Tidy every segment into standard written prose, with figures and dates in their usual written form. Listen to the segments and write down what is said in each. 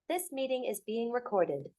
This meeting is being recorded.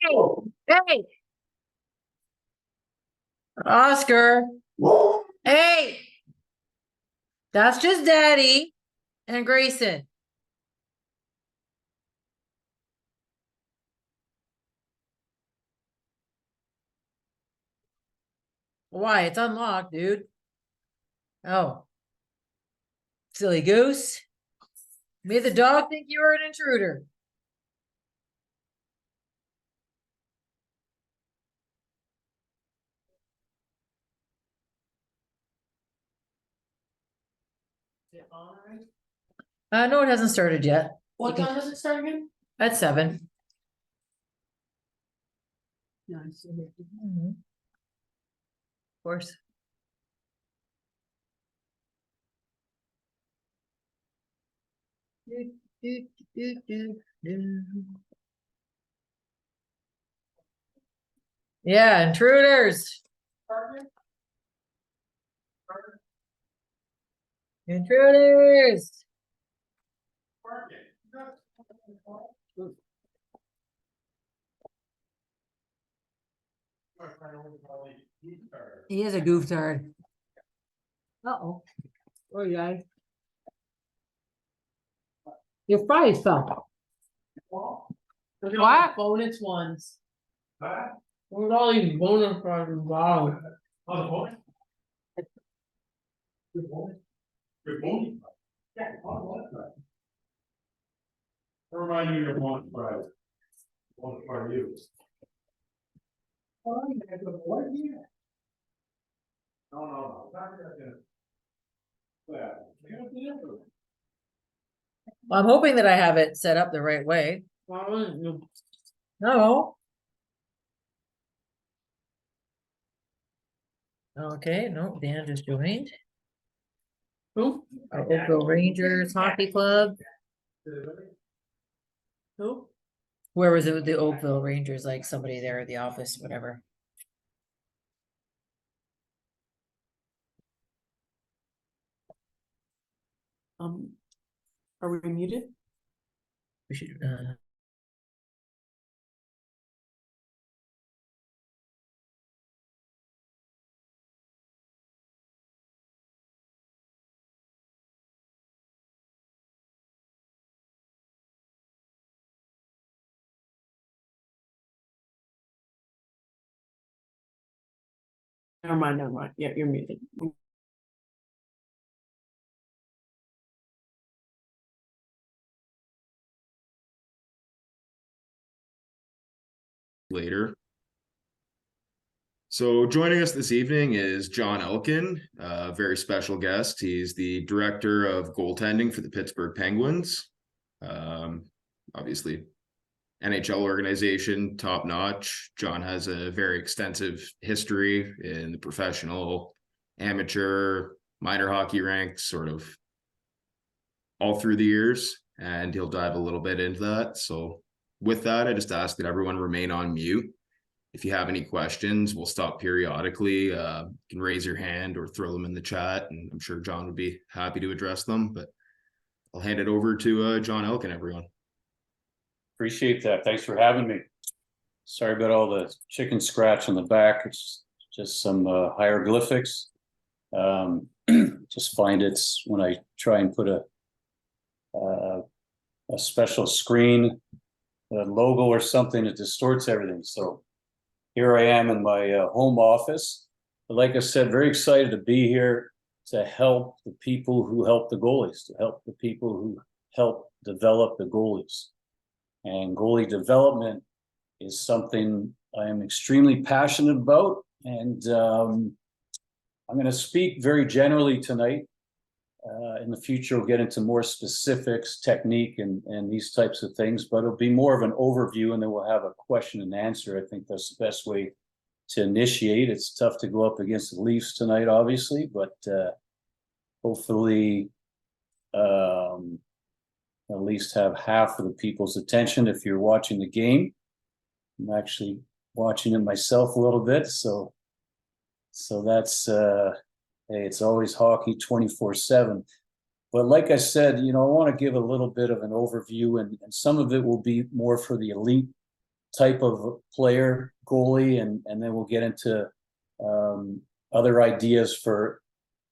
Hey, Oscar. Hey, that's just Daddy and Grayson. Why? It's unlocked, dude. Oh, silly goose. Made the dog think you were an intruder. No, it hasn't started yet. What time does it start again? At 7. Nice. Of course. Yeah, intruders. Intruders. He is a gooftard. Uh-oh. Oh, yeah. Your fries fell. Look at What? all the bonus ones. Look at all these bonus ones. Wow. Oh, the bonus? Good bonus? Good bonus? Yeah, bonus prize. Remind me of your bonus prize. Bonus part of you. Oh, you had the what? Yeah. No. Not gonna. Yeah. Well, I'm hoping that I have it set up the right way. No. Okay, no, Dan just joined. Who? Oakville Rangers Hockey Club. Who? Where was it with the Oakville Rangers? Like somebody there at the office, whatever. Are we muted? We should. Never mind. Yeah, you're muted. Later. So joining us this evening is John Elkin, a very special guest. He's the director of goaltending for the Pittsburgh Penguins. Obviously, NHL organization, top notch. John has a very extensive history in the professional, amateur, minor hockey ranks, sort of all through the years, and he'll dive a little bit into that. So with that, I just ask that everyone remain on mute. If you have any questions, we'll stop periodically. You can raise your hand or throw them in the chat, and I'm sure John would be happy to address them. But I'll hand it over to John Elkin, everyone. Appreciate that. Thanks for having me. Sorry about all the chicken scratch on the back. It's just some hieroglyphics. Just find it's when I try and put a special screen, a logo or something, it distorts everything. So here I am in my home office. But like I said, very excited to be here to help the people who help the goalies, to help the people who help develop the goalies. And goalie development is something I am extremely passionate about. And I'm going to speak very generally tonight. In the future, we'll get into more specifics, technique, and these types of things, but it'll be more of an overview, and then we'll have a question and answer. I think that's the best way to initiate. It's tough to go up against the Leafs tonight, obviously, but hopefully at least have half of the people's attention if you're watching the game. I'm actually watching it myself a little bit, so that's hey, it's always hockey 24/7. But like I said, I want to give a little bit of an overview, and some of it will be more for the elite type of player, goalie, and then we'll get into other ideas for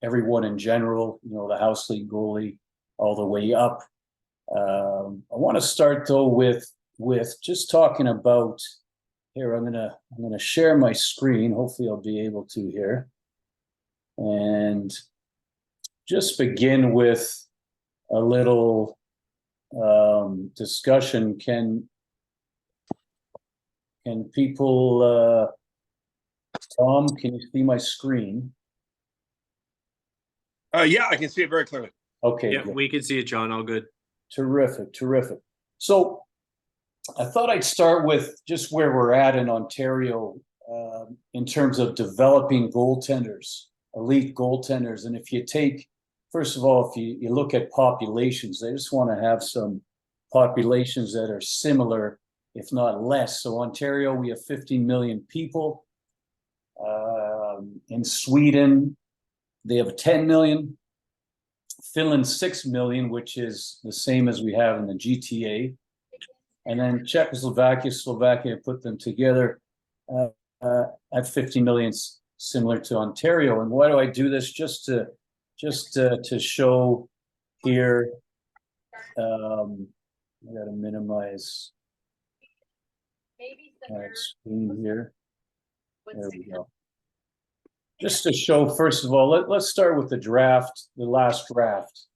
everyone in general, the house league goalie all the way up. I want to start though with just talking about here. I'm gonna share my screen. Hopefully I'll be able to here. And just begin with a little discussion. Can people Tom, can you see my screen? Yeah, I can see it very clearly. Okay, Yeah, good. we can see it, John. All good. Terrific. So I thought I'd start with just where we're at in Ontario in terms of developing goaltenders, elite goaltenders. And if you take, first of all, if you look at populations, they just want to have some populations that are similar, if not less. So Ontario, we have 15 million people. In Sweden, they have 10 million. Finland, 6 million, which is the same as we have in the GTA. And then Czechoslovakia, Slovakia, put them together at 50 million, similar to Ontario. And why do I do this? Just to show here. I got to minimize my screen here. There we go. Just to show, first of all, let's start with the draft, the last draft.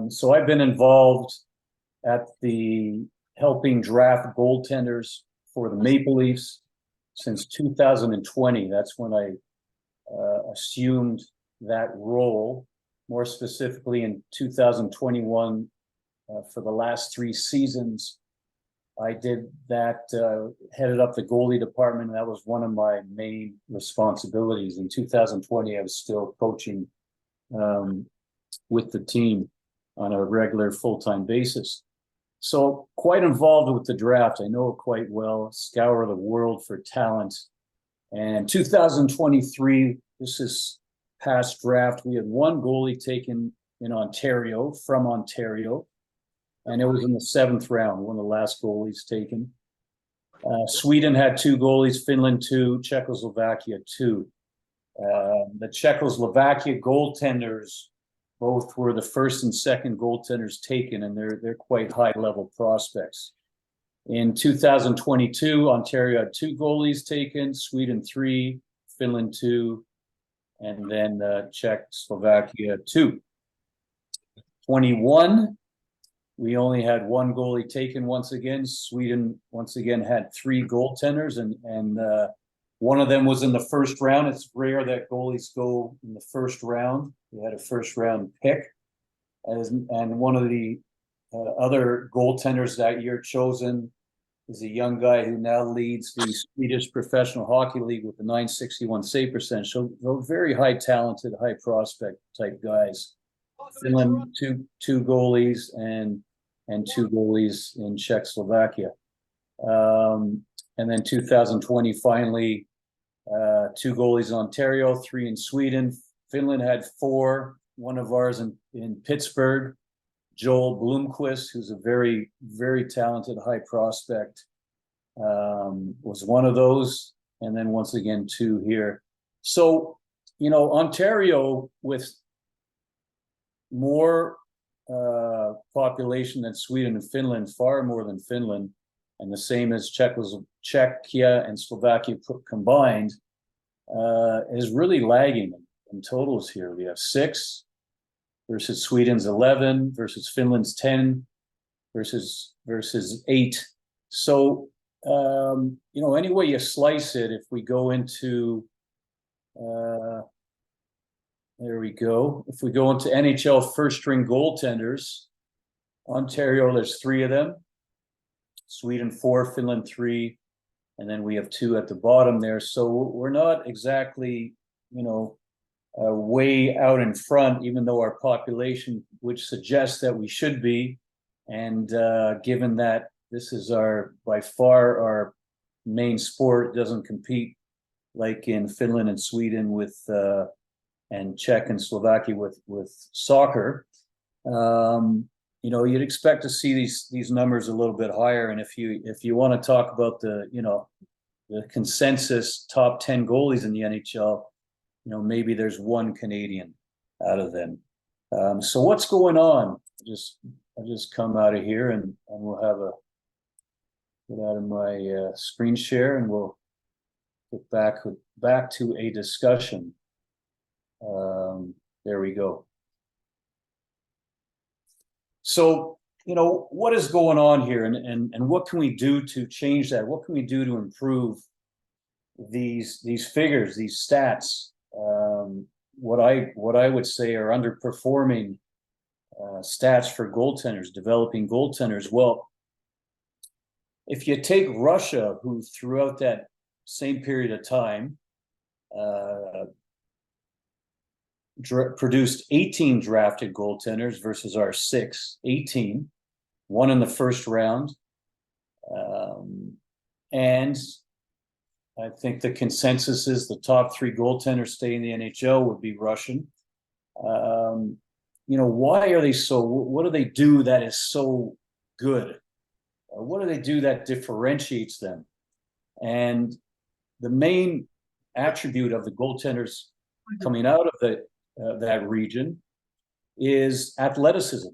So I've been involved at the helping draft goaltenders for the Maple Leafs since 2020. That's when I assumed that role, more specifically in 2021 for the last 3 seasons. I did that, headed up the goalie department. That was one of my main responsibilities. In 2020, I was still coaching with the team on a regular full-time basis. So quite involved with the draft. I know it quite well, scour the world for talent. And 2023, this is past draft, we had 1 goalie taken in Ontario, from Ontario. And it was in the 7th round, one of the last goalies taken. Sweden had 2 goalies, Finland 2, Czechoslovakia 2. The Czechoslovakia goaltenders both were the first and second goaltenders taken, and they're quite high-level prospects. In 2022, Ontario had 2 goalies taken, Sweden 3, Finland 2, and then Czechoslovakia 2. 21. We only had 1 goalie taken once again. Sweden once again had 3 goaltenders, and one of them was in the first round. It's rare that goalies go in the first round. We had a first round pick, and one of the other goaltenders that year chosen is a young guy who now leads the Swedish Professional Hockey League with a 961 save percentage. So they're very high talented, high prospect type guys. Finland, two goalies and 2 goalies in Czechoslovakia. And then 2020, finally, 2 goalies in Ontario, 3 in Sweden. Finland had 4, one of ours in Pittsburgh. Joel Blomqvist, who's a very, very talented high prospect, was one of those. And then once again, 2 here. So, Ontario with more population than Sweden and Finland, far more than Finland, and the same as Czechia and Slovakia combined, is really lagging in totals here. We have 6 versus Sweden's 11 versus Finland's 10 versus 8. So any way you slice it, if we go into there we go. If we go into NHL first string goaltenders, Ontario, there's 3 of them. Sweden 4, Finland 3, and then we have 2 at the bottom there. So we're not exactly, way out in front, even though our population, which suggests that we should be. And given that this is by far our main sport, doesn't compete like in Finland and Sweden with and Czech and Slovakia with soccer. you'd expect to see these numbers a little bit higher. And if you want to talk about the consensus top 10 goalies in the NHL, maybe there's one Canadian out of them. So what's going on? I'll just come out of here and we'll get out of my screen share and we'll get back to a discussion. There we go. So, what is going on here and what can we do to change that? What can we do to improve these figures, these stats? What I would say are underperforming stats for goaltenders, developing goaltenders. Well, if you take Russia, who throughout that same period of time produced 18 drafted goaltenders versus our 18, one in the first round. And I think the consensus is the top 3 goaltenders stay in the NHL would be Russian. Why are they so, what do they do that is so good? What do they do that differentiates them? And the main attribute of the goaltenders coming out of that region is athleticism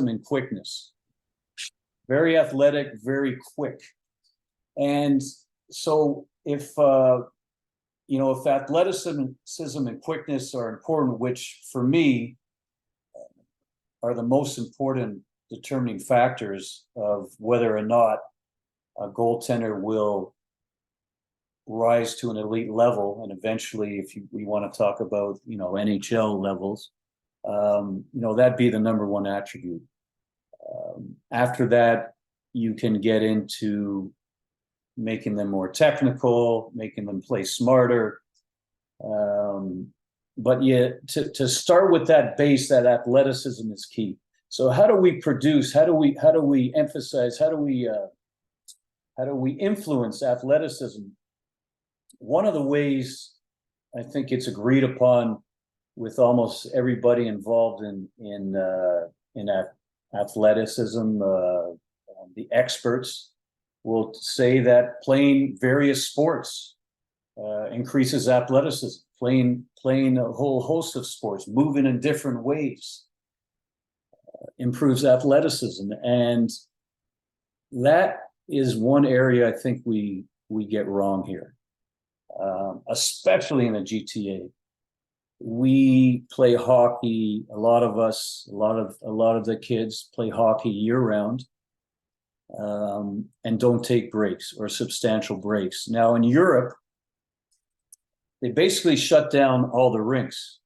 and quickness. Very athletic, very quick. And so if athleticism and quickness are important, which for me are the most important determining factors of whether or not a goaltender will rise to an elite level, and eventually, if we want to talk about NHL levels, that'd be the number one attribute. After that, you can get into making them more technical, making them play smarter. But to start with that base, that athleticism is key. So how do we produce? How do we emphasize? How do we influence athleticism? One of the ways I think it's agreed upon with almost everybody involved in athleticism, the experts will say that playing various sports increases athleticism. Playing a whole host of sports, moving in different ways, improves athleticism, and that is one area I think we get wrong here, especially in the GTA. We play hockey. A lot of the kids play hockey year round, and don't take breaks or substantial breaks. Now in Europe, they basically shut down all the rinks,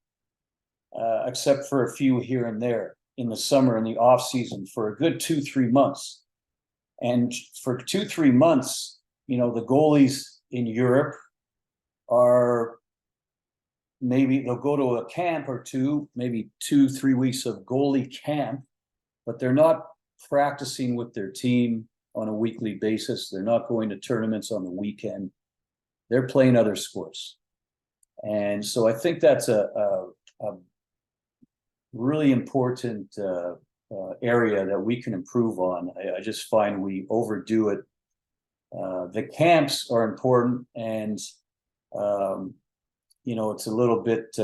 except for a few here and there in the summer and the off season for a good 2-3 months. And for 2-3 months, the goalies in Europe are maybe they'll go to a camp or two, maybe 2-3 weeks of goalie camp, but they're not practicing with their team on a weekly basis. They're not going to tournaments on the weekend. They're playing other sports. And so I think that's a really important area that we can improve on. I just find we overdo it. The camps are important, and it's a little bit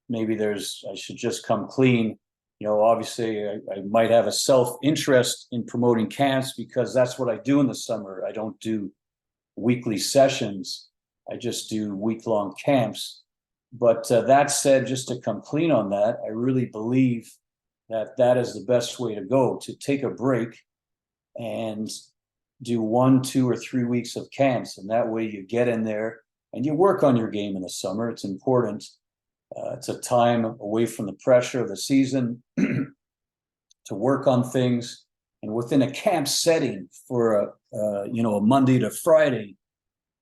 maybe I should just come clean. Obviously I might have a self-interest in promoting camps because that's what I do in the summer. I don't do weekly sessions. I just do week-long camps. But that said, just to come clean on that, I really believe that is the best way to go, to take a break and do 1, 2, or 3 weeks of camps. And that way you get in there and you work on your game in the summer. It's important. It's a time away from the pressure of the season to work on things. And within a camp setting for a Monday to Friday,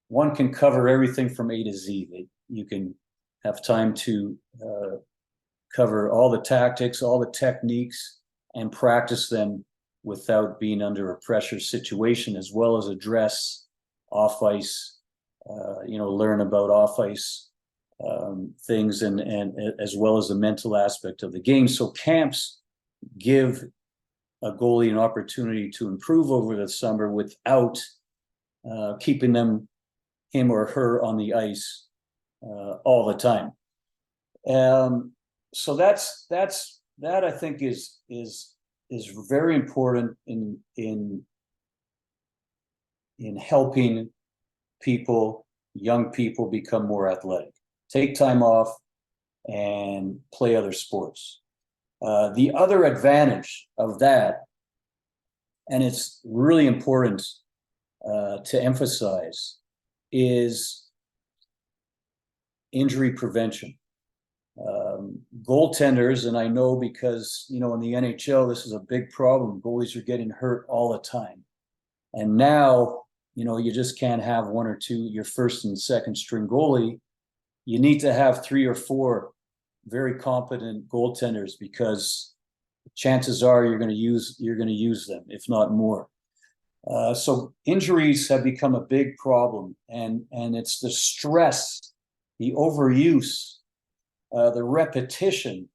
one can cover everything from A to Z. You can have time to cover all the tactics, all the techniques, and practice them without being under a pressure situation, as well as address off ice, learn about off ice things, and as well as the mental aspect of the game. So camps give a goalie an opportunity to improve over the summer without keeping him or her on the ice all the time. So that I think is very important in helping people, young people, become more athletic. Take time off and play other sports. The other advantage of that, and it's really important to emphasize, is injury prevention. Goaltenders, and I know because, in the NHL, this is a big problem. Goalies are getting hurt all the time. And now, you just can't have one or two, your first and second string goalie. You need to have 3 or 4 very competent goaltenders, because chances are you're going to use them, if not more. So injuries have become a big problem, and it's the stress, the overuse, the repetition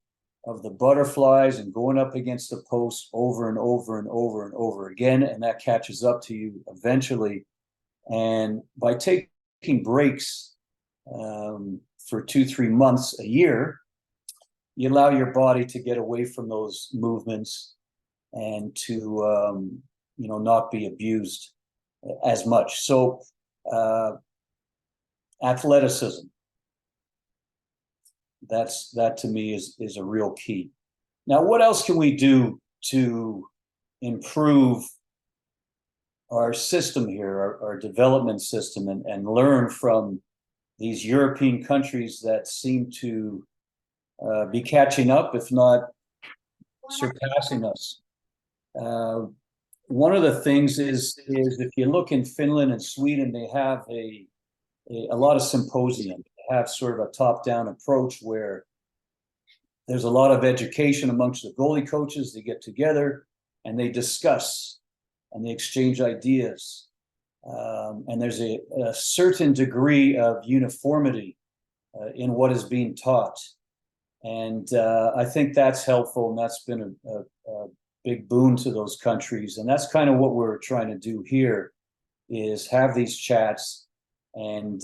of the butterflies and going up against the post over and over and over and over again, and that catches up to you eventually. And by taking breaks for 2-3 months a year, you allow your body to get away from those movements and to not be abused as much. So athleticism, that to me is a real key. Now, what else can we do to improve our system here, our development system, and learn from these European countries that seem to be catching up, if not surpassing us? One of the things is if you look in Finland and Sweden, they have a lot of symposium. They have sort of a top-down approach where there's a lot of education amongst the goalie coaches. They get together and they discuss and they exchange ideas. And there's a certain degree of uniformity in what is being taught. And I think that's helpful, and that's been a big boon to those countries. And that's kind of what we're trying to do here, is have these chats and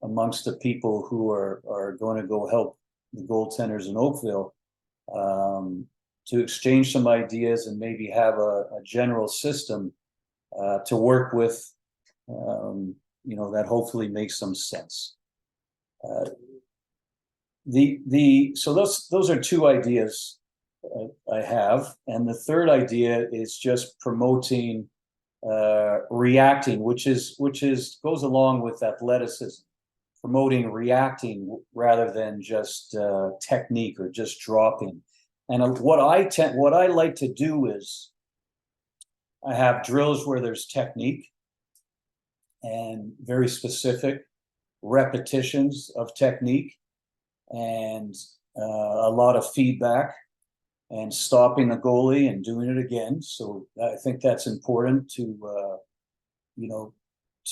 amongst the people who are going to go help the goaltenders in Oakville, to exchange some ideas and maybe have a general system to work with, that hopefully makes some sense. So those are 2 ideas I have, and the third idea is just promoting reacting, which goes along with athleticism, promoting reacting rather than just technique or just dropping. And what I like to do is I have drills where there's technique and very specific repetitions of technique, and a lot of feedback and stopping the goalie and doing it again. So I think that's important to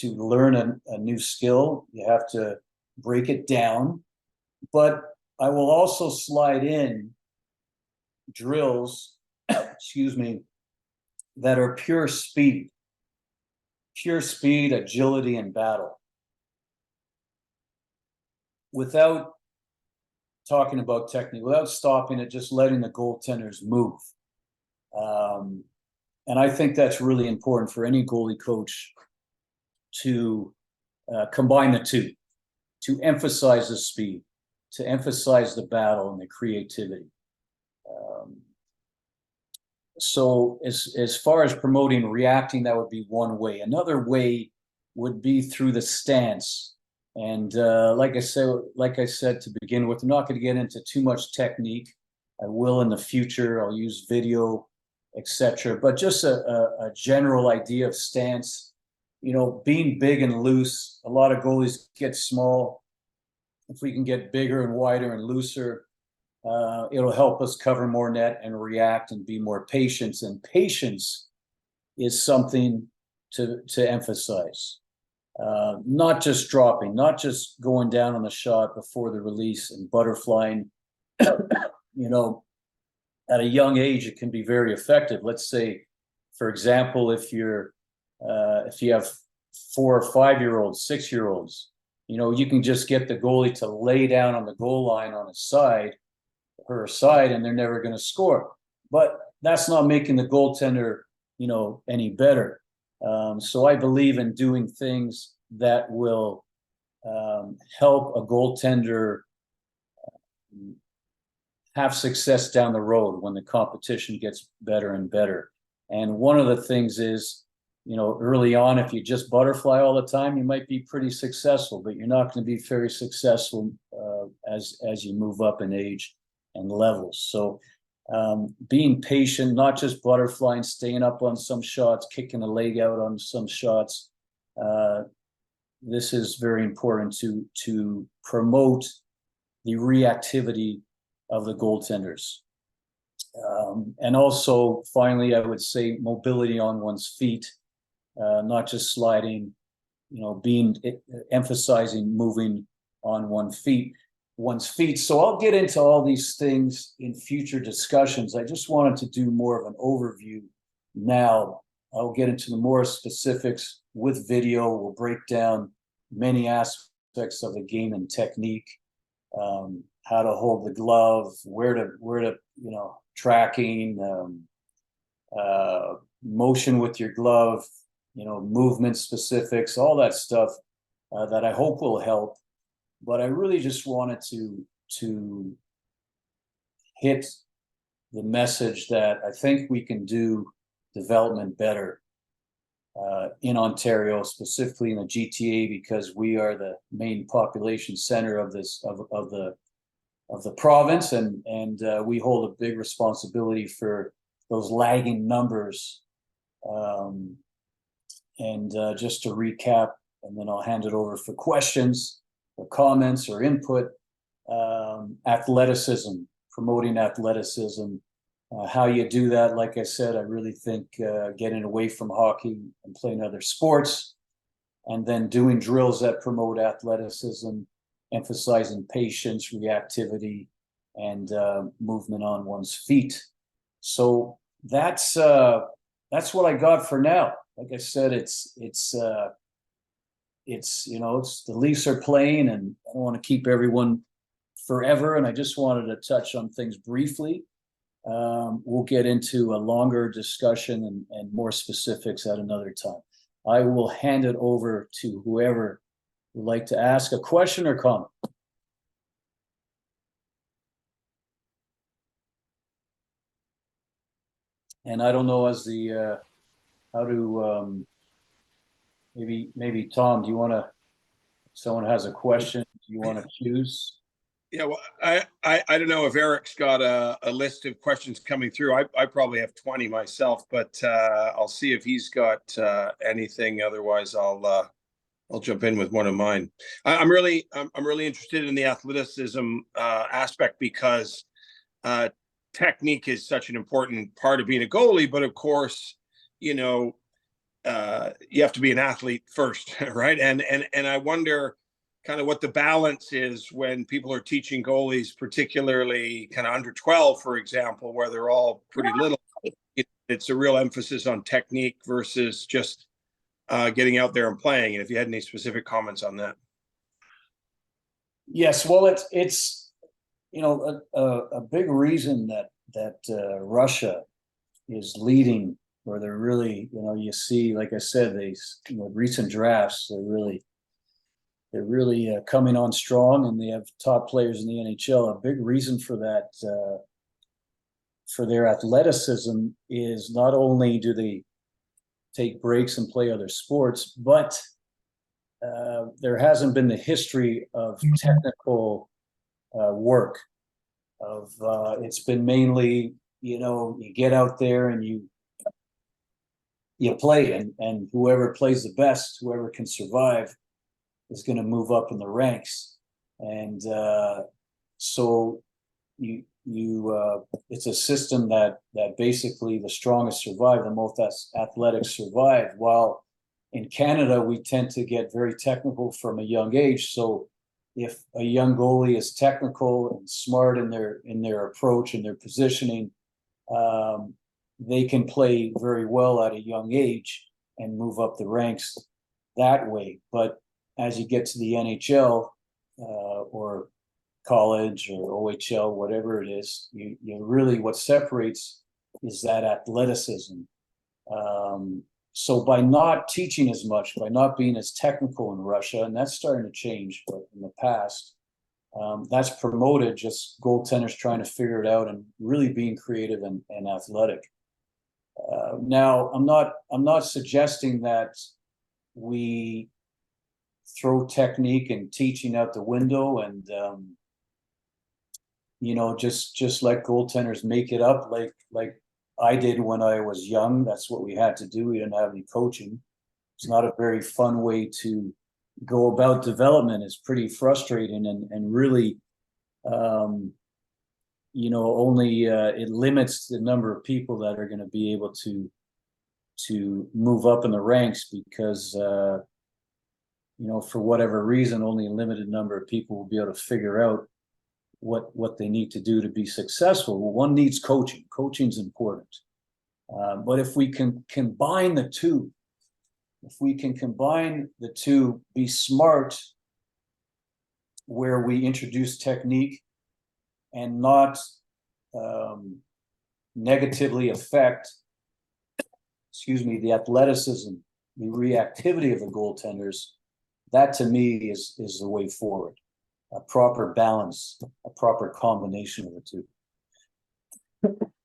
learn a new skill. You have to break it down. But I will also slide in drills, excuse me, that are pure speed, agility, and battle, without talking about technique, without stopping it, just letting the goaltenders move. And I think that's really important for any goalie coach to combine the 2, to emphasize the speed, to emphasize the battle and the creativity. So as far as promoting reacting, that would be one way. Another way would be through the stance. And like I said to begin with, I'm not going to get into too much technique. I will in the future. I'll use video, etc. But just a general idea of stance. Being big and loose. A lot of goalies get small. If we can get bigger and wider and looser, it'll help us cover more net and react and be more patient. And patience is something to emphasize. Not just dropping, not just going down on the shot before the release and butterflying, at a young age, it can be very effective. Let's say, for example, if you have 4 or 5-year-olds, 6-year-olds, you can just get the goalie to lay down on the goal line on his side, her side, and they're never going to score. But that's not making the goaltender, any better. So I believe in doing things that will help a goaltender have success down the road when the competition gets better and better. And one of the things is, early on, if you just butterfly all the time, you might be pretty successful, but you're not going to be very successful as you move up in age and levels. So being patient, not just butterflying, staying up on some shots, kicking a leg out on some shots. This is very important to promote the reactivity of the goaltenders. And also, finally, I would say mobility on one's feet, not just sliding, emphasizing moving on one's feet. So I'll get into all these things in future discussions. I just wanted to do more of an overview now. I'll get into the more specifics with video. We'll break down many aspects of the game and technique, how to hold the glove, where to tracking, motion with your glove, movement specifics, all that stuff that I hope will help. But I really just wanted to hit the message that I think we can do development better in Ontario, specifically in the GTA, because we are the main population center of the province, and we hold a big responsibility for those lagging numbers. And just to recap, and then I'll hand it over for questions or comments or input. Athleticism, promoting athleticism. How you do that, like I said, I really think getting away from hockey and playing other sports, and then doing drills that promote athleticism, emphasizing patience, reactivity, and movement on one's feet. So that's what I got for now. Like I said, it's the Leafs are playing, and I don't want to keep everyone forever, and I just wanted to touch on things briefly. We'll get into a longer discussion and more specifics at another time. I will hand it over to whoever would like to ask a question or comment. And I don't know maybe Tom, do you want to, someone has a question, do you want to choose? Yeah, well, I don't know if Eric's got a list of questions coming through. I probably have 20 myself, but I'll see if he's got anything. Otherwise, I'll jump in with one of mine. I'm really interested in the athleticism aspect, because technique is such an important part of being a goalie. But of course, you have to be an athlete first, right? And I wonder kind of what the balance is when people are teaching goalies, particularly kind of under 12, for example, where they're all pretty little. It's a real emphasis on technique versus just getting out there and playing. And if you had any specific comments on that. Yes, well, it's a big reason that Russia is leading, or they're really, you see, like I said, recent drafts, they're really coming on strong, and they have top players in the NHL. A big reason for that, for their athleticism, is not only do they take breaks and play other sports, but there hasn't been the history of technical work. It's been mainly, you get out there and you play, and whoever plays the best, whoever can survive, is going to move up in the ranks. And so it's a system that basically the strongest survive, the most athletic survive. While in Canada, we tend to get very technical from a young age. So if a young goalie is technical and smart in their approach and their positioning, they can play very well at a young age and move up the ranks that way. But as you get to the NHL or college or OHL, whatever it is, you really, what separates is that athleticism. So by not teaching as much, by not being as technical in Russia, and that's starting to change, but in the past, that's promoted just goaltenders trying to figure it out and really being creative and athletic. Now, I'm not suggesting that we throw technique and teaching out the window and just let goaltenders make it up like I did when I was young. That's what we had to do. We didn't have any coaching. It's not a very fun way to go about development. It's pretty frustrating and really, only it limits the number of people that are going to be able to move up in the ranks because, for whatever reason, only a limited number of people will be able to figure out what they need to do to be successful. Well, one needs coaching. Coaching's important. But if we can combine the two, be smart where we introduce technique and not negatively affect, the athleticism, the reactivity of the goaltenders, that to me is the way forward. A proper balance, a proper combination of the two.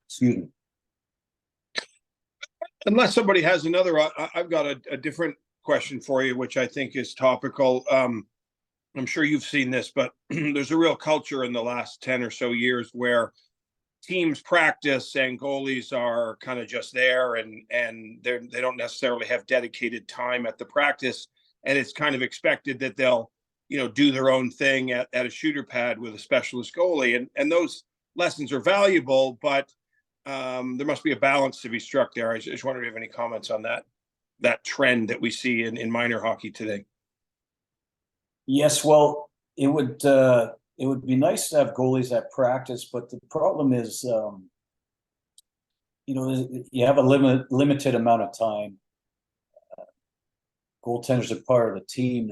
Excuse me. Unless somebody has another, I've got a different question for you, which I think is topical. I'm sure you've seen this, but there's a real culture in the last 10 or so years where teams practice and goalies are kind of just there and they don't necessarily have dedicated time at the practice. And it's kind of expected that they'll, do their own thing at a shooter pad with a specialist goalie. And those lessons are valuable, but there must be a balance to be struck there. I just wonder if you have any comments on that trend that we see in minor hockey today. Yes, well, it would be nice to have goalies at practice, but the problem is, you have a limited amount of time. Goaltenders are part of the team.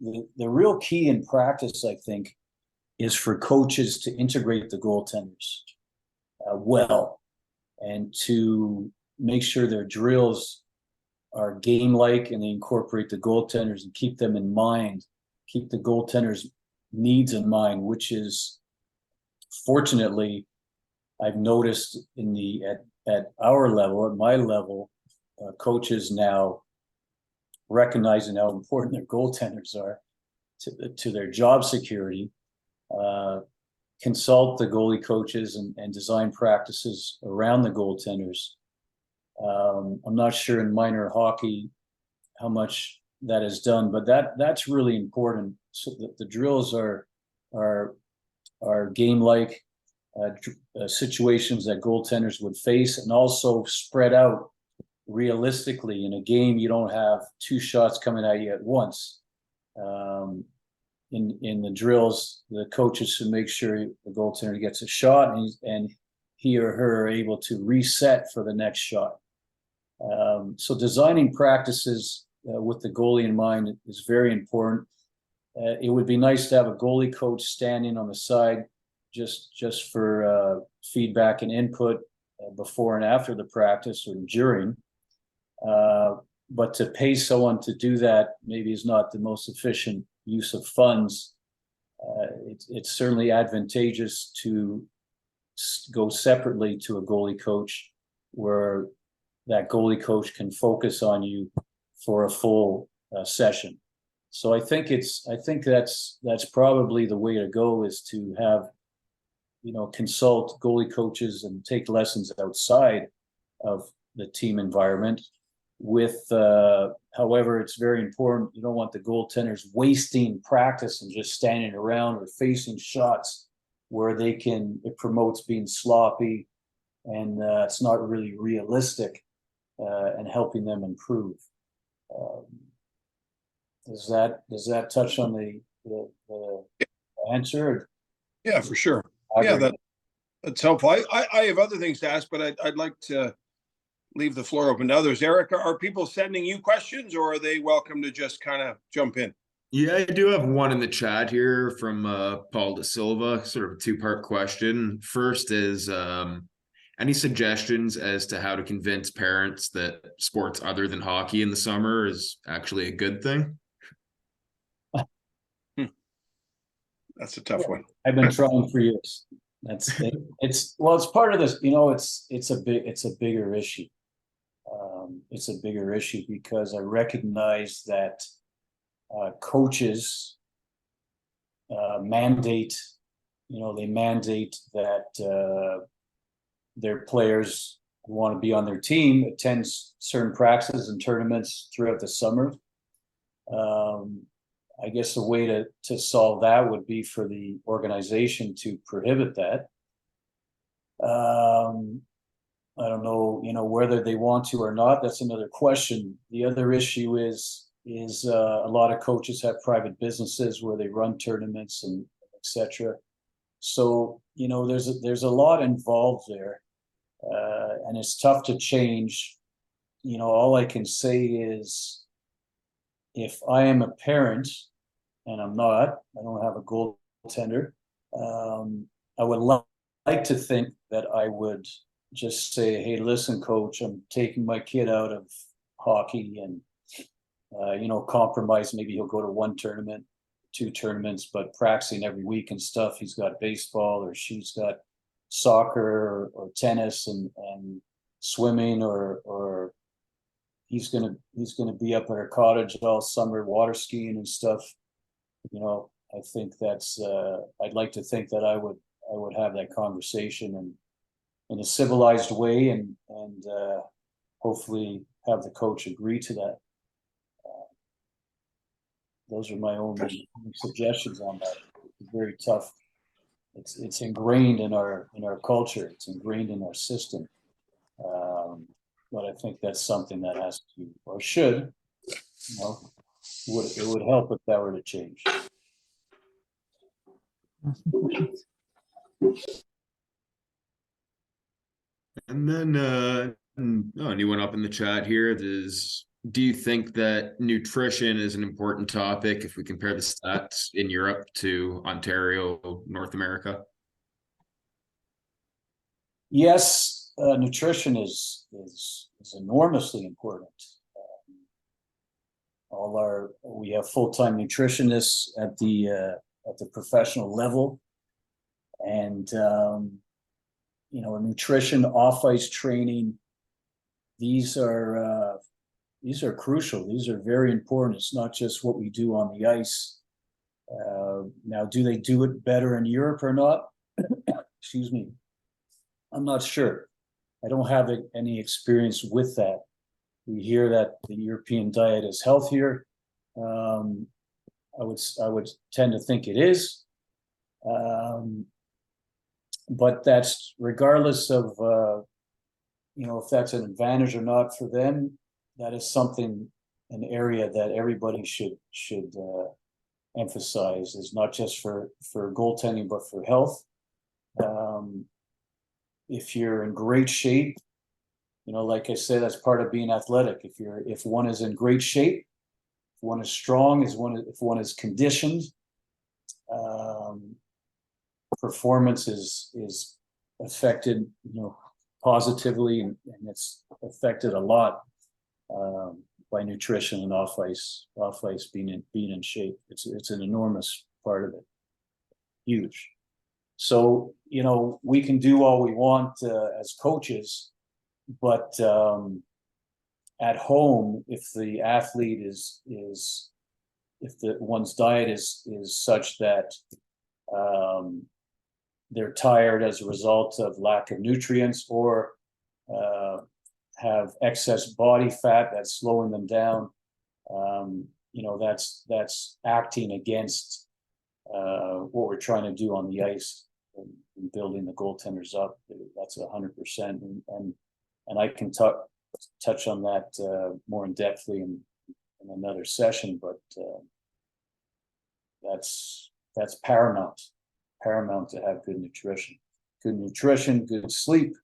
The real key in practice, I think, is for coaches to integrate the goaltenders well and to make sure their drills are game-like and they incorporate the goaltenders and keep them in mind, keep the goaltenders' needs in mind, which is, fortunately, I've noticed at our level, at my level, coaches now recognizing how important their goaltenders are to their job security, consult the goalie coaches and design practices around the goaltenders. I'm not sure in minor hockey how much that is done, but that's really important. So that the drills are game-like situations that goaltenders would face, and also spread out realistically. In a game, you don't have two shots coming at you at once. In the drills, the coaches should make sure the goaltender gets a shot and he or her are able to reset for the next shot. So designing practices with the goalie in mind is very important. It would be nice to have a goalie coach standing on the side just for feedback and input before and after the practice or during. But to pay someone to do that maybe is not the most efficient use of funds. It's certainly advantageous to go separately to a goalie coach where that goalie coach can focus on you for a full session. So I think that's probably the way to go, is to have, consult goalie coaches and take lessons outside of the team environment. However, it's very important. You don't want the goaltenders wasting practice and just standing around or facing shots where it promotes being sloppy, and it's not really realistic and helping them improve. Does that touch on the answer? Yeah, for sure. Yeah, That's helpful. I have other things to ask, but I'd like to leave the floor open to others. Eric, are people sending you questions, or are they welcome to just kind of jump in? Yeah, I do have one in the chat here from Paul De Silva, sort of a two-part question. First is any suggestions as to how to convince parents that sports other than hockey in the summer is actually a good thing? That's a tough one. I've been trying for years. It's part of this, it's a bigger issue. It's a bigger issue because I recognize that coaches mandate that their players who want to be on their team attend certain practices and tournaments throughout the summer. I guess the way to solve that would be for the organization to prohibit that. I don't know, whether they want to or not. That's another question. The other issue is a lot of coaches have private businesses where they run tournaments and etc. So there's a lot involved there, and it's tough to change. All I can say is, if I am a parent, and I don't have a goaltender, I would like to think that I would just say, hey, listen, coach, I'm taking my kid out of hockey and, compromise. Maybe he'll go to one tournament, 2 tournaments, but practicing every week and stuff. He's got baseball, or she's got soccer or tennis and swimming, or he's gonna be up at our cottage all summer water skiing and stuff. I think that's I'd like to think that I would have that conversation and in a civilized way, and hopefully have the coach agree to that. Those are my only suggestions on that. It's very tough. It's ingrained in our culture. It's ingrained in our system. But I think that's something that has to, or should, it would help if that were to change. And then anyone up in the chat here, do you think that nutrition is an important topic if we compare the stats in Europe to Ontario, North America? Yes, nutrition is enormously important. We have full-time nutritionists at the professional level, and nutrition, off-ice training. These are crucial. These are very important. It's not just what we do on the ice. Now, do they do it better in Europe or not? Excuse me. I'm not sure. I don't have any experience with that. We hear that the European diet is healthier. I would tend to think it is. But that's regardless of if that's an advantage or not for them. That is an area that everybody should emphasize, is not just for goaltending but for health. If you're in great shape, like I said, that's part of being athletic. If one is in great shape, if one is strong, if one is conditioned, performance is affected, positively, and it's affected a lot by nutrition and off ice being in shape. It's an enormous part of it, huge. So we can do all we want as coaches, but at home, if the athlete one's diet is such that they're tired as a result of lack of nutrients, or have excess body fat that's slowing them down, that's acting against what we're trying to do on the ice and building the goaltenders up. That's 100%, and I can touch on that more in depthly in another session, but that's paramount to have good nutrition. good nutrition, good sleep,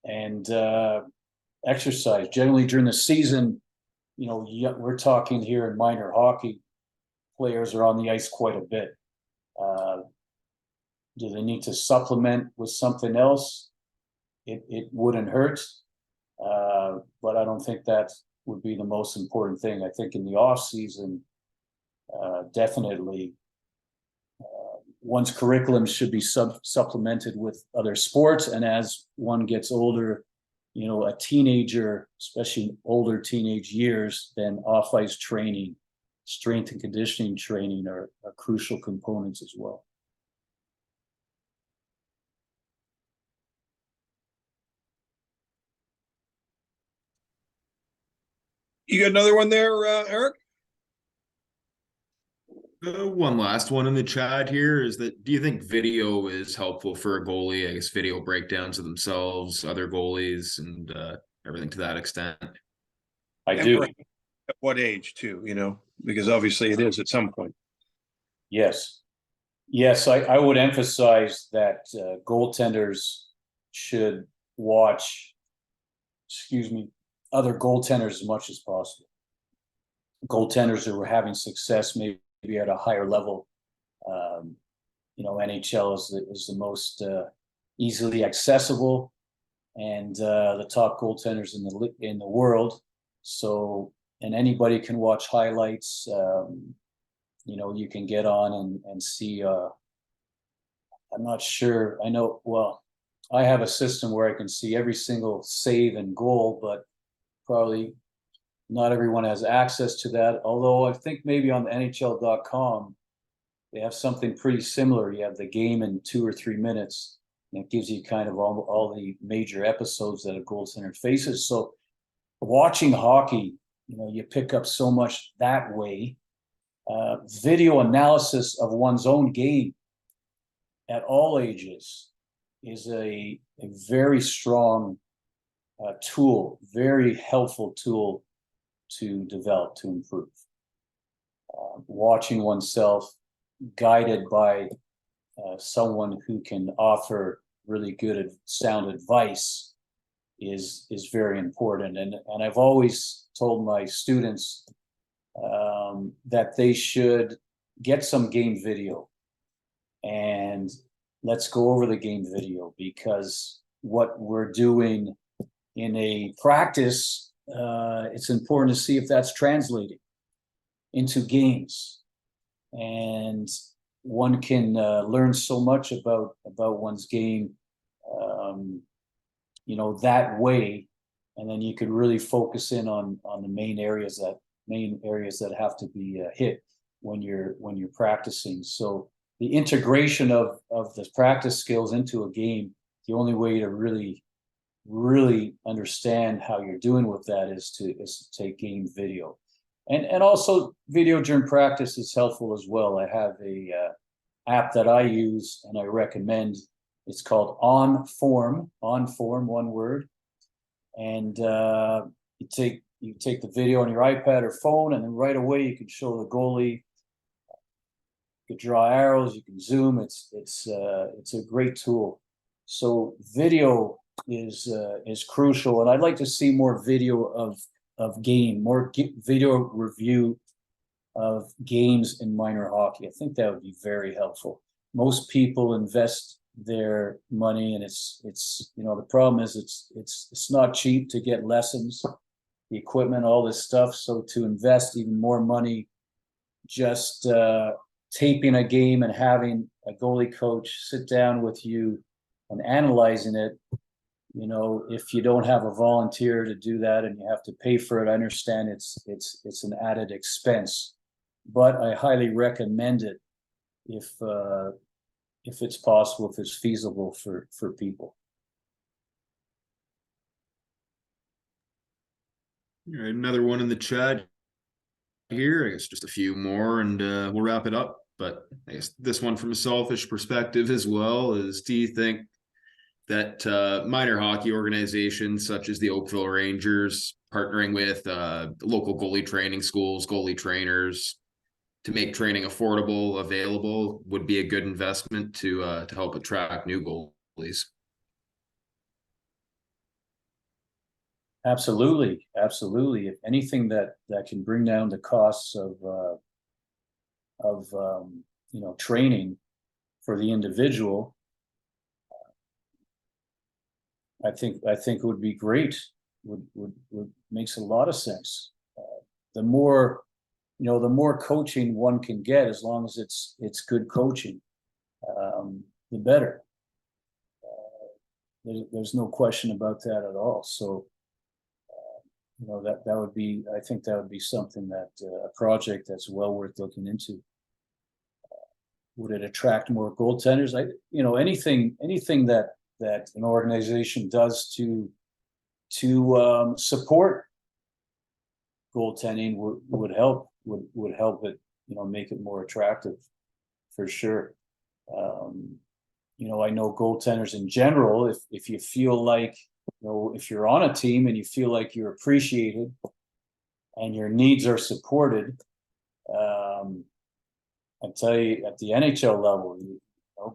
and exercise. Generally during the season, we're talking here in minor hockey, players are on the ice quite a bit. Do they need to supplement with something else? It wouldn't hurt, but I don't think that would be the most important thing. I think in the off season, definitely one's curriculum should be supplemented with other sports. And as one gets older, a teenager, especially older teenage years, then off-ice training, strength and conditioning training are crucial components as well. You got another one there, Eric? One last one in the chat here is that, do you think video is helpful for a goalie? I guess video breakdowns of themselves, other goalies, and everything to that extent. I do. At what age too, because obviously it is at some point. Yes. I would emphasize that goaltenders should watch, other goaltenders as much as possible. Goaltenders who are having success maybe at a higher level. NHL is the most easily accessible and the top goaltenders in the world. So, and anybody can watch highlights. You can get on and see. I'm not sure. I have a system where I can see every single save and goal, but probably not everyone has access to that. Although I think maybe on the NHL.com, they have something pretty similar. You have the game in 2 or 3 minutes, and it gives you kind of all the major episodes that a goaltender faces. So watching hockey, you pick up so much that way. Video analysis of one's own game at all ages is a very strong tool, very helpful tool to develop, to improve. Watching oneself guided by someone who can offer really good, sound advice is very important. And I've always told my students that they should get some game video, and let's go over the game video, because what we're doing in a practice, it's important to see if that's translating into games. And one can learn so much about one's game, that way, and then you could really focus in on the main areas that have to be hit when you're practicing. So the integration of the practice skills into a game, the only way to really understand how you're doing with that is to take game video. And also video during practice is helpful as well. I have a app that I use and I recommend. It's called On Form, one word. And you take the video on your iPad or phone, and then right away you can show the goalie. You can draw arrows, you can zoom. It's a great tool. So video is crucial, and I'd like to see more video of game, more video review of games in minor hockey. I think that would be very helpful. Most people invest their money, and it's the problem is it's not cheap to get lessons, the equipment, all this stuff. So to invest even more money just taping a game and having a goalie coach sit down with you and analyzing it, if you don't have a volunteer to do that and you have to pay for it, I understand it's an added expense, but I highly recommend it if it's possible, if it's feasible for people. All right, another one in the chat here. I guess just a few more and we'll wrap it up. But I guess this one from a selfish perspective as well is, do you think that minor hockey organizations such as the Oakville Rangers partnering with local goalie training schools, goalie trainers, to make training affordable, available would be a good investment to help attract new goalies. Absolutely, absolutely. If anything that can bring down the costs of training for the individual, I think it would be great. Would makes a lot of sense. The more coaching one can get, as long as it's good coaching, the better. There's no question about that at all. So, that would be, I think that would be something that a project that's well worth looking into. Would it attract more goaltenders? Anything that an organization does to support goaltending would help it, make it more attractive, for sure. I know goaltenders in general, if you feel like, if you're on a team and you feel like you're appreciated and your needs are supported, I tell you, at the NHL level,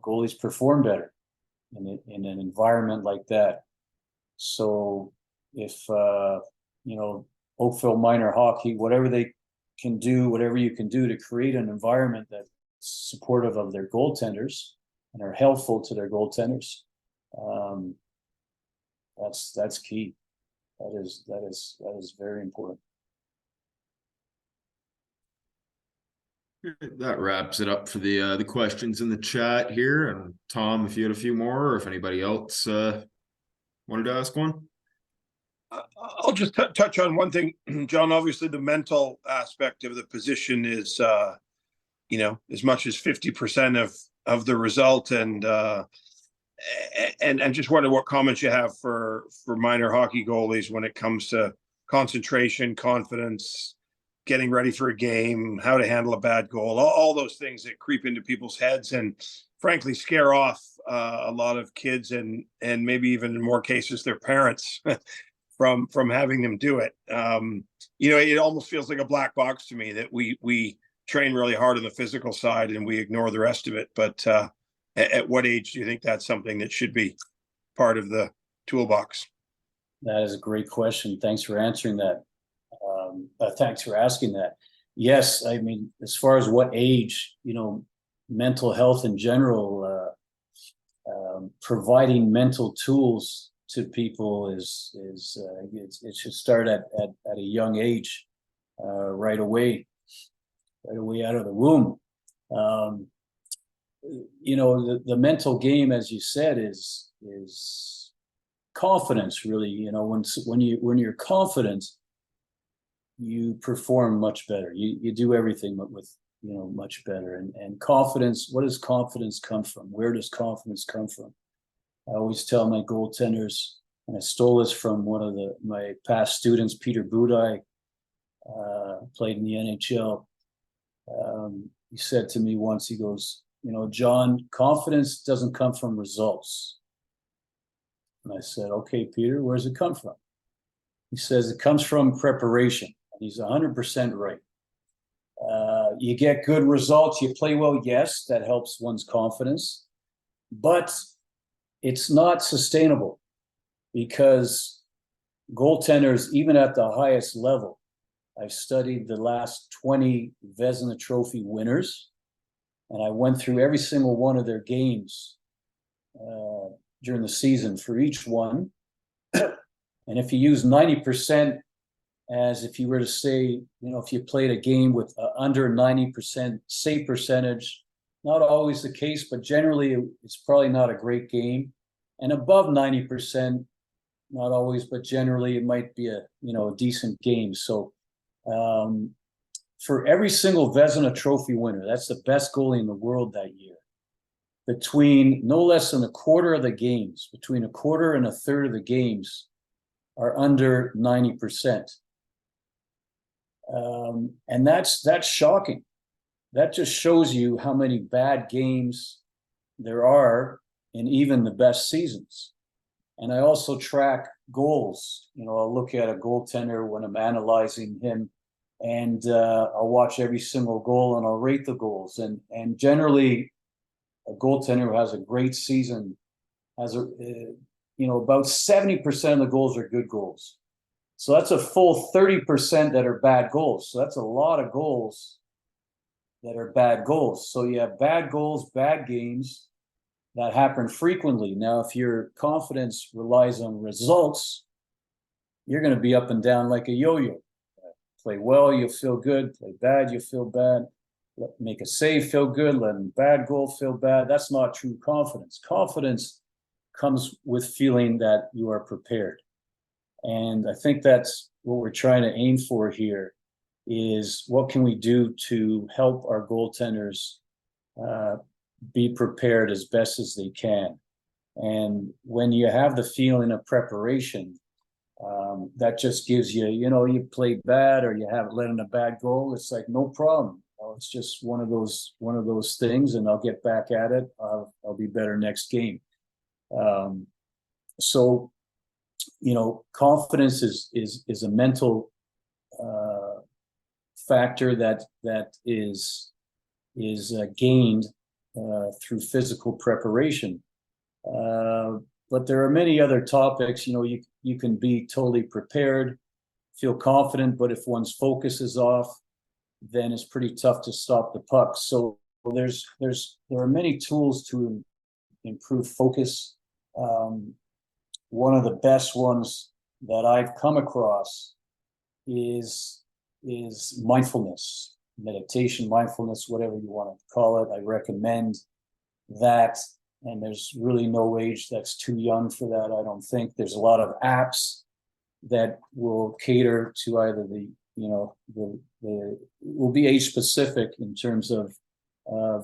goalies perform better in an environment like that. So if Oakville minor hockey, whatever you can do to create an environment that's supportive of their goaltenders and are helpful to their goaltenders, that's key. That is very important. That wraps it up for the questions in the chat here. And Tom, if you had a few more, or if anybody else wanted to ask one. I'll just touch on one thing, John. Obviously, the mental aspect of the position is, as much as 50% of the result, and just wonder what comments you have for minor hockey goalies when it comes to concentration, confidence, getting ready for a game, how to handle a bad goal, all those things that creep into people's heads and frankly scare off a lot of kids and maybe even in more cases their parents from having them do it. It almost feels like a black box to me that we train really hard on the physical side and we ignore the rest of it. But at what age do you think that's something that should be part of the toolbox? That is a great question. Thanks for answering that. Thanks for asking that. Yes, I mean, as far as what age, mental health in general, providing mental tools to people it should start at a young age, right away out of the womb. The mental game, as you said, is confidence, really. When you're confident, you perform much better. You do everything with much better. And confidence, what does confidence come from? Where does confidence come from? I always tell my goaltenders, and I stole this from one of my past students, Peter Budaj, played in the NHL. He said to me once, he goes, John, confidence doesn't come from results. And I said, okay, Peter, where does it come from? He says it comes from preparation. And he's 100% right. You get good results, you play well, yes, that helps one's confidence, but it's not sustainable, because goaltenders, even at the highest level, I've studied the last 20 Vezina Trophy winners, and I went through every single one of their games during the season for each one. And if you use 90%, as if you were to say, if you played a game with under 90% save percentage, not always the case, but generally it's probably not a great game. And above 90%, not always, but generally it might be a decent game. So for every single Vezina Trophy winner, that's the best goalie in the world that year, between no less than a quarter of the games, between a quarter and a third of the games are under 90%. And that's shocking. That just shows you how many bad games there are in even the best seasons. And I also track goals. I'll look at a goaltender when I'm analyzing him and I'll watch every single goal and I'll rate the goals. And generally, a goaltender who has a great season has about 70% of the goals are good goals. So that's a full 30% that are bad goals. So that's a lot of goals that are bad goals. So you have bad goals, bad games that happen frequently. Now, if your confidence relies on results, you're going to be up and down like a yo-yo. Play well, you'll feel good. Play bad, you'll feel bad. Make a save, feel good. Let a bad goal, feel bad. That's not true confidence. Confidence comes with feeling that you are prepared. And I think that's what we're trying to aim for here is what can we do to help our goaltenders be prepared as best as they can. And when you have the feeling of preparation, that just gives you, you played bad or you haven't let in a bad goal. It's like, no problem. It's just one of those things, and I'll get back at it. I'll be better next game. So, confidence is a mental factor that is gained through physical preparation. But there are many other topics. You can be totally prepared, feel confident, but if one's focus is off, then it's pretty tough to stop the puck. So there are many tools to improve focus. One of the best ones that I've come across is mindfulness, meditation, mindfulness, whatever you want to call it. I recommend that, and there's really no age that's too young for that. I don't think. There's a lot of apps that will cater to either will be age specific in terms of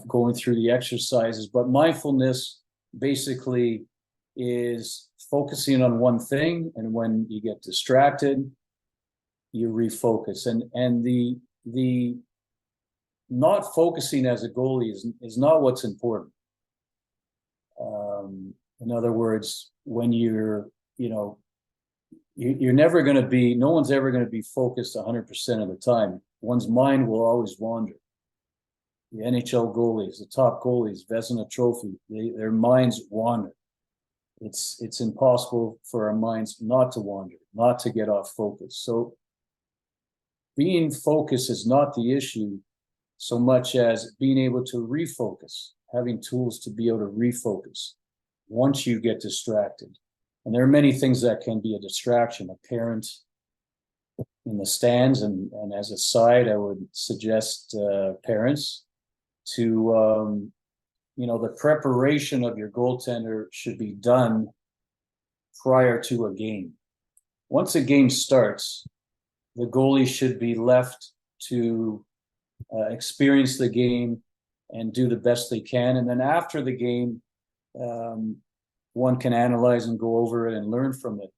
going through the exercises, but mindfulness basically is focusing on one thing, and when you get distracted, you refocus. And the not focusing as a goalie is not what's important. In other words, when you're never going to be, no one's ever going to be focused 100% of the time. One's mind will always wander. The NHL goalies, the top goalies, Vezina Trophy, their minds wander. It's impossible for our minds not to wander, not to get off focus. So being focused is not the issue so much as being able to refocus, having tools to be able to refocus once you get distracted. And there are many things that can be a distraction. A parent in the stands, and as a side, I would suggest parents to, the preparation of your goaltender should be done prior to a game. Once a game starts, the goalie should be left to experience the game and do the best they can. And then after the game, one can analyze and go over it and learn from it.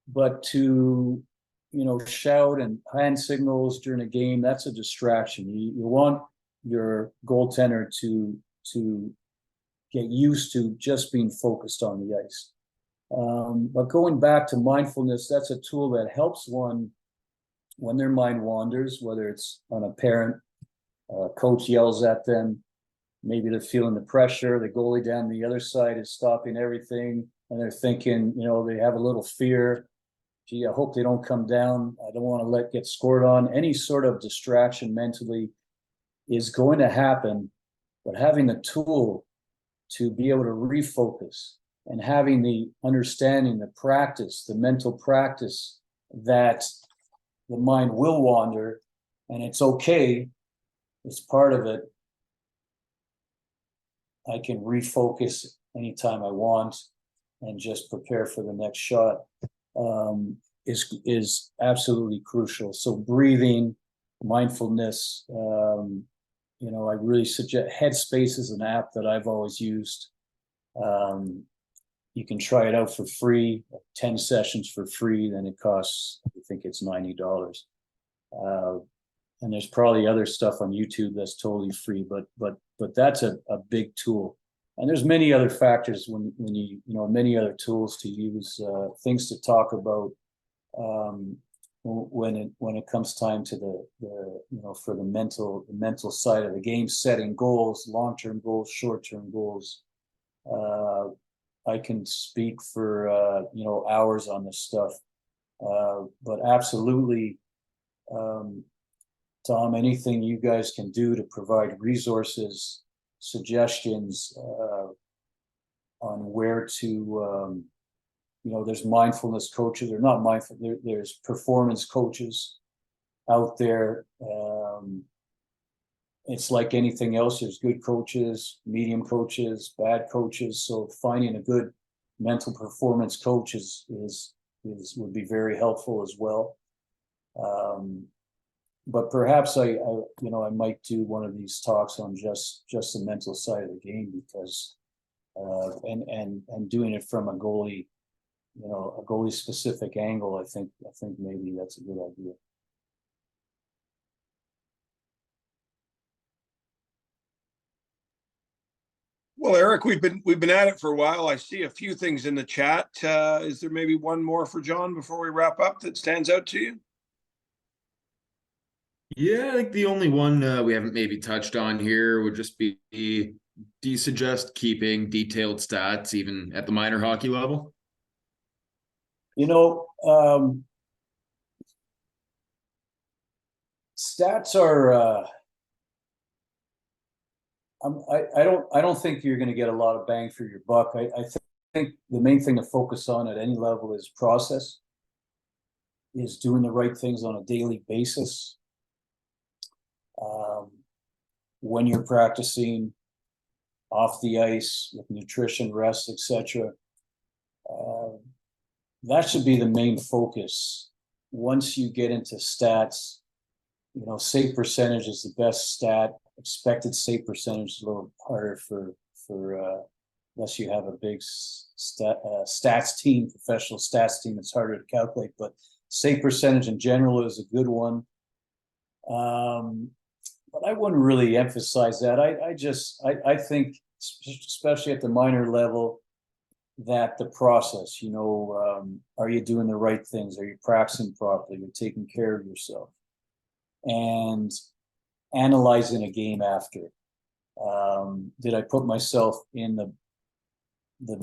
But to, shout and hand signals during a game, that's a distraction. You want your goaltender to get used to just being focused on the ice. But going back to mindfulness, that's a tool that helps one when their mind wanders, whether it's on a parent, coach yells at them, maybe they're feeling the pressure, the goalie down the other side is stopping everything, and they're thinking, they have a little fear. Gee, I hope they don't come down. I don't want to get scored on. Any sort of distraction mentally is going to happen, but having the tool to be able to refocus and having the understanding, the practice, the mental practice that the mind will wander, and it's okay, it's part of it. I can refocus anytime I want and just prepare for the next shot is absolutely crucial. So breathing, mindfulness, I really suggest Headspace is an app that I've always used. You can try it out for free, 10 sessions for free, then it costs, I think it's $90. And there's probably other stuff on YouTube that's totally free, but that's a big tool. And there's many other factors when you many other tools to use, things to talk about. when it comes time to for the mental side of the game, setting goals, long-term goals, short-term goals. I can speak for hours on this stuff, but absolutely, Tom, anything you guys can do to provide resources, suggestions on where to there's mindfulness coaches, or not mindful, there's performance coaches out there. It's like anything else. There's good coaches, medium coaches, bad coaches. So finding a good mental performance coach would be very helpful as well. But perhaps I might do one of these talks on just the mental side of the game, because and doing it from a goalie specific angle. I think maybe that's a good idea. Well, Eric, we've been at it for a while. I see a few things in the chat. Is there maybe one more for John before we wrap up that stands out to you? Yeah, I think the only one we haven't maybe touched on here would just be, do you suggest keeping detailed stats even at the minor hockey level? Stats are I don't think you're going to get a lot of bang for your buck. I think the main thing to focus on at any level is process, is doing the right things on a daily basis. When you're practicing off the ice with nutrition, rest, etc. That should be the main focus. Once you get into stats, save percentage is the best stat. Expected save percentage is a little harder for unless you have a big stats team, professional stats team. It's harder to calculate, but save percentage in general is a good one. But I wouldn't really emphasize that. I think, especially at the minor level, that the process, are you doing the right things? Are you practicing properly? You're taking care of yourself, and analyzing a game after. Did I put myself in the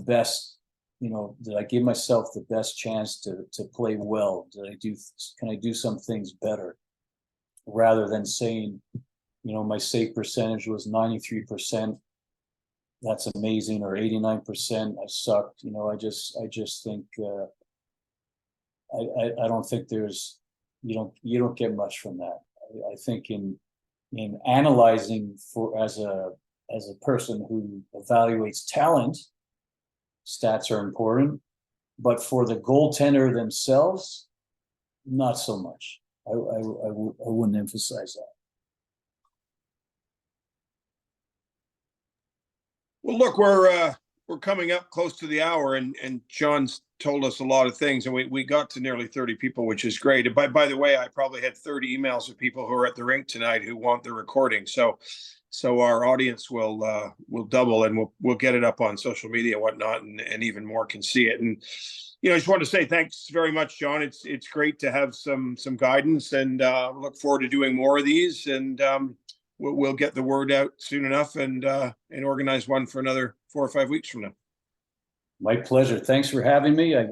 best, did I give myself the best chance to play well? Can I do some things better? Rather than saying, my save percentage was 93%. That's amazing, or 89%. I sucked. I just think I don't think there's you don't get much from that. I think in analyzing as a person who evaluates talent, stats are important, but for the goaltender themselves, not so much. I wouldn't emphasize that. Well, look, we're coming up close to the hour, and John's told us a lot of things, and we got to nearly 30 people, which is great. And by the way, I probably had 30 emails of people who are at the rink tonight who want the recording. So our audience will double, and we'll get it up on social media and whatnot, and even more can see it. And I just want to say thanks very much, John. It's great to have some guidance, and look forward to doing more of these. And we'll get the word out soon enough, and organize one for another 4 or 5 weeks from now. My pleasure. Thanks for having me. I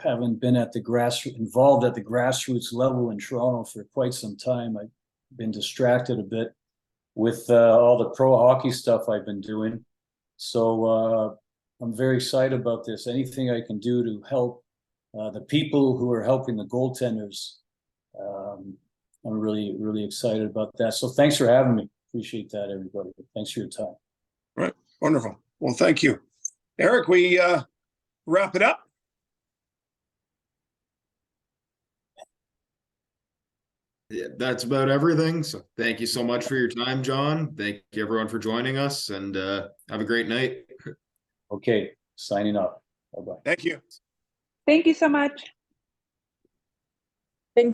haven't been involved at the grassroots level in Toronto for quite some time. I've been distracted a bit with all the pro hockey stuff I've been doing. So I'm very excited about this. Anything I can do to help the people who are helping the goaltenders, I'm really, really excited about that. So thanks for having me. Appreciate that, everybody. Thanks for your time. Right. Wonderful. Well, thank you. Eric, we wrap it up. Yeah, that's about everything. So thank you so much for your time, John. Thank you everyone for joining us, and have a great night. Okay, signing off. Bye-bye. Thank you. Thank you so much. Thank you.